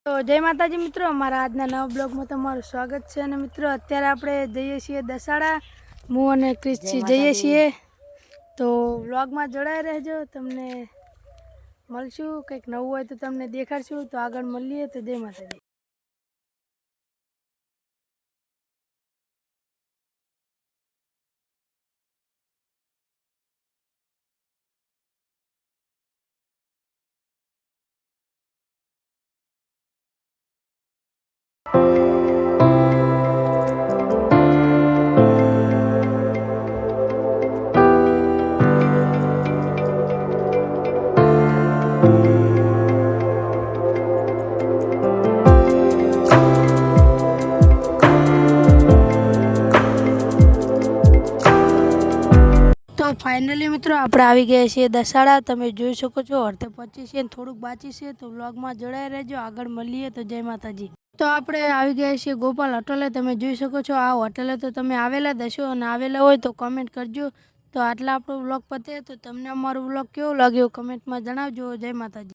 તો જય માતાજી મિત્રો, અમારા આજના નવા બ્લોગમાં તમારું સ્વાગત છે. અને મિત્રો અત્યારે આપણે જઈએ છીએ દસાડા, હું અને ક્રિસ્ચી જઈએ છીએ. તો બ્લોગમાં જોડાઈ રહેજો, તમને મળશું. કંઈક નવું હોય તો તમને દેખાડશું. તો આગળ મળીએ. તો જય માતાજી. તો ફાઇનલી મિત્રો આપણે આવી ગયા છીએ દસાડા. તમે જોઈ શકો છો અડધે પહોંચી છે, થોડુંક બાકી છે. તો વ્લોગમાં જોડાઈ રહેજો, આગળ મળીએ. તો જય માતાજી. તો આપણે આવી ગયા છીએ ગોપાલ હોટલે. તમે જોઈ શકો છો આ હોટલે તો તમે આવેલા દશો, અને આવેલા હોય તો કમેન્ટ કરજો. તો આટલા આપણો વ્લોગ પતે. તો તમને અમારો વ્લોગ કેવો લાગ્યો કમેન્ટમાં જણાવજો. જય માતાજી.